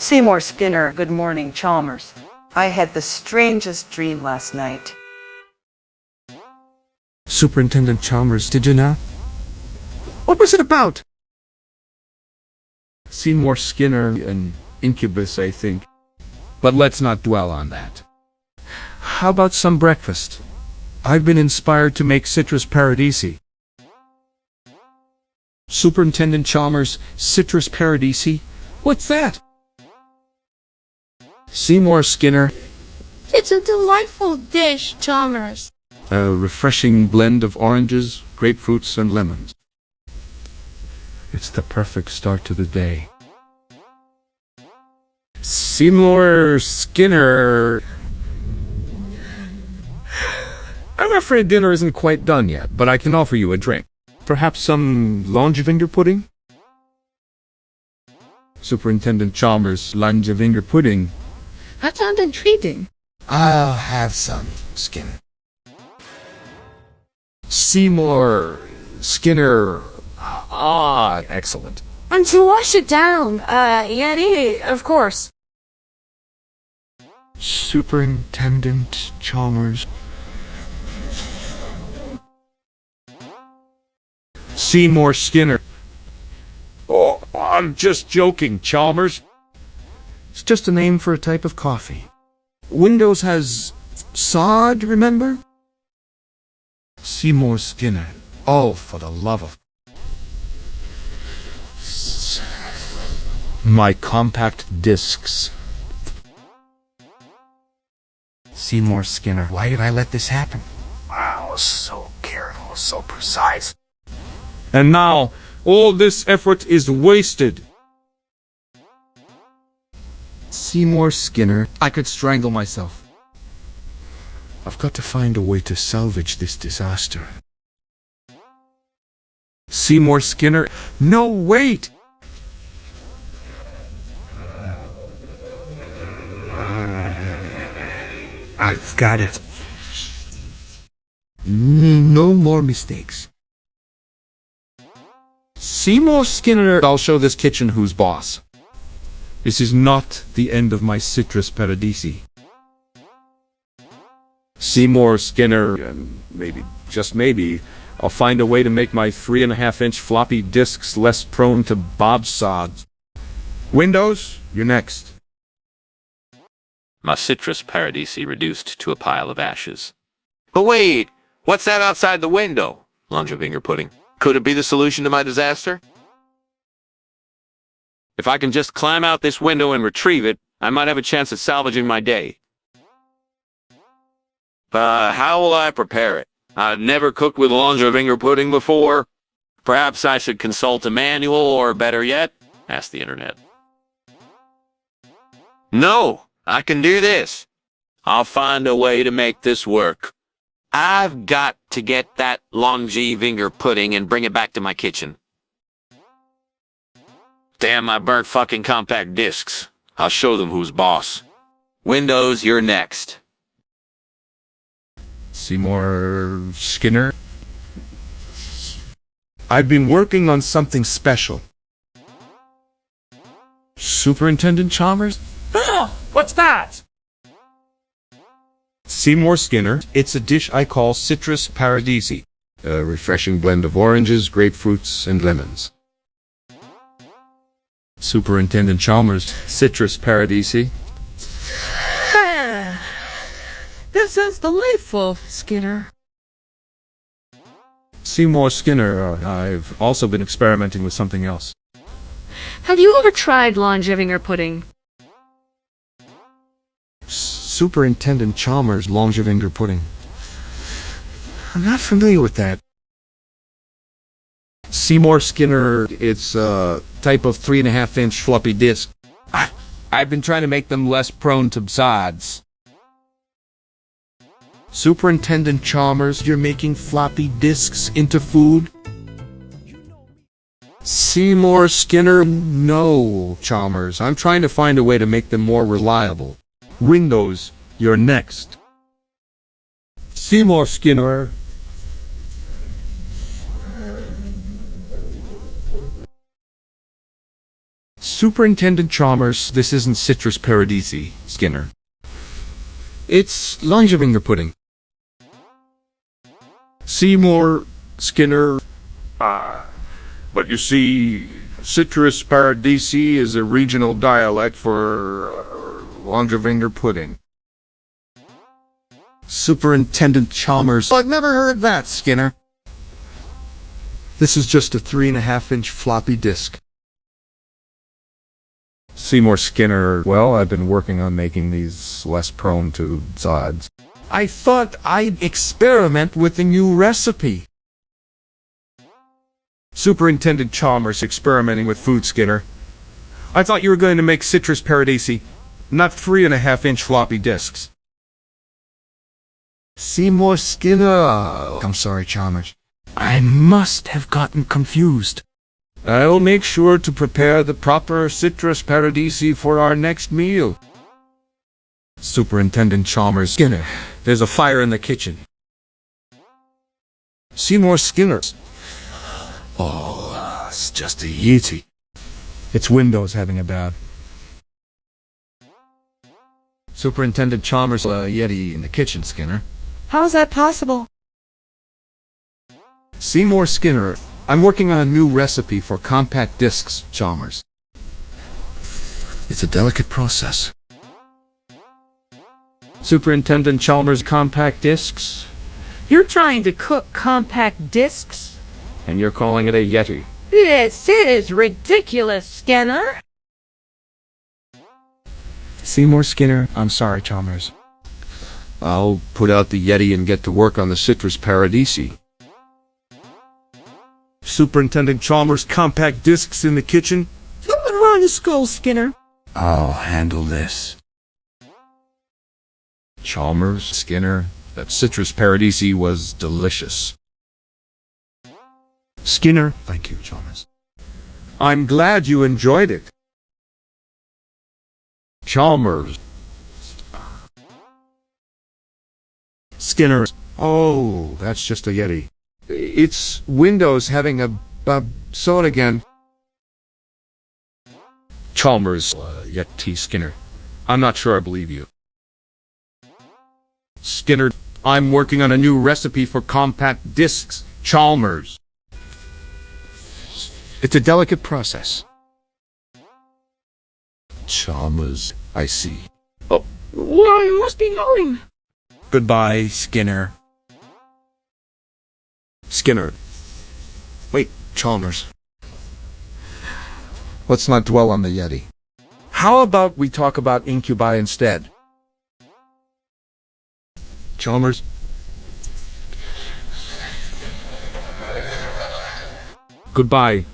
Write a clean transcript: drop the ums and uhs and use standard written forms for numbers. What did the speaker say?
Seymour Skinner, good morning, Chalmers. I had the strangest dream last night. Superintendent Chalmers, did you not? What was it about? Seymour Skinner, an incubus, I think. But let's not dwell on that. How about some breakfast? I've been inspired to make citrus paradisi. Superintendent Chalmers, citrus paradisi? What's that? Seymour Skinner. It's a delightful dish, Chalmers. A refreshing blend of oranges, grapefruits, and lemons. It's the perfect start to the day. Seymour Skinner. I'm afraid dinner isn't quite done yet, but I can offer you a drink. Perhaps some langevinger pudding? Superintendent Chalmers, langevinger pudding. That sounds intriguing. I'll have some, Skinner. Seymour Skinner. Ah, excellent. And to wash it down, yeti, of course. Superintendent Chalmers. Seymour Skinner. Oh, I'm just joking, Chalmers. It's just a name for a type of coffee. Windows has BSOD, remember? Seymour Skinner. Oh, for the love of... My compact discs. Seymour Skinner, why did I let this happen? Wow, so careful, so precise. And now, all this effort is wasted. Seymour Skinner, I could strangle myself. I've got to find a way to salvage this disaster. Seymour Skinner. No, wait! I've got it. No more mistakes. Seymour Skinner. I'll show this kitchen who's boss. This is not the end of my citrus paradisi. Seymour Skinner, and maybe, just maybe, I'll find a way to make my 3.5-inch floppy disks less prone to BSOD. Windows, you're next. My citrus paradisi reduced to a pile of ashes. But wait! What's that outside the window? Langevinger pudding. Could it be the solution to my disaster? If I can just climb out this window and retrieve it, I might have a chance at salvaging my day. But how will I prepare it? I've never cooked with langevinger pudding before. Perhaps I should consult a manual, or better yet, ask the internet. No! I can do this. I'll find a way to make this work. I've got to get that langevinger pudding and bring it back to my kitchen. Damn, I burnt fucking compact discs. I'll show them who's boss. Windows, you're next. Seymour Skinner. I've been working on something special. Superintendent Chalmers? What's that? Seymour Skinner. It's a dish I call citrus paradisi. A refreshing blend of oranges, grapefruits, and lemons. Superintendent Chalmers. Citrus paradisi. This is delightful, Skinner. Seymour Skinner. I've also been experimenting with something else. Have you ever tried langevinger pudding? Superintendent Chalmers langevinger pudding. I'm not familiar with that. Seymour Skinner. It's a type of 3.5-inch floppy disk. I've been trying to make them less prone to BSODs. Superintendent Chalmers, you're making floppy disks into food? Seymour Skinner. No, Chalmers. I'm trying to find a way to make them more reliable. Windows, you're next. Seymour Skinner. Superintendent Chalmers, this isn't citrus paradisi, Skinner. It's langevinger pudding. Seymour, Skinner. But you see, citrus paradisi is a regional dialect for langevinger pudding. Superintendent Chalmers. I've never heard that, Skinner. This is just a 3.5-inch floppy disk. Seymour Skinner, well, I've been working on making these less prone to BSODs. I thought I'd experiment with a new recipe. Superintendent Chalmers experimenting with food, Skinner. I thought you were going to make citrus paradisi, not 3.5-inch floppy disks. Seymour Skinner. I'm sorry, Chalmers. I must have gotten confused. I'll make sure to prepare the proper citrus paradisi for our next meal. Superintendent Chalmers. Skinner. There's a fire in the kitchen. Seymour Skinner. Oh, it's just a yeti. Its Windows having a bad. Superintendent Chalmers, yeti in the kitchen, Skinner. How's that possible? Seymour Skinner. I'm working on a new recipe for compact discs, Chalmers. It's a delicate process. Superintendent Chalmers, compact discs? You're trying to cook compact discs? And you're calling it a yeti? This is ridiculous, Skinner. Seymour Skinner. I'm sorry, Chalmers. I'll put out the yeti and get to work on the citrus paradisi. Superintendent Chalmers, compact discs in the kitchen? Something wrong with skull, Skinner. I'll handle this. Chalmers, Skinner, that citrus paradisi was delicious. Skinner. Thank you, Chalmers. I'm glad you enjoyed it. Chalmers. Skinner. Oh, that's just a yeti. It's Windows having a BSOD again. Chalmers, yeti, Skinner. I'm not sure I believe you. Skinner, I'm working on a new recipe for compact discs. Chalmers. It's a delicate process. Chalmers, I see. Well, I must be going. Goodbye, Skinner. Skinner. Wait, Chalmers. Let's not dwell on the yeti. How about we talk about incubi instead? Chalmers. Goodbye,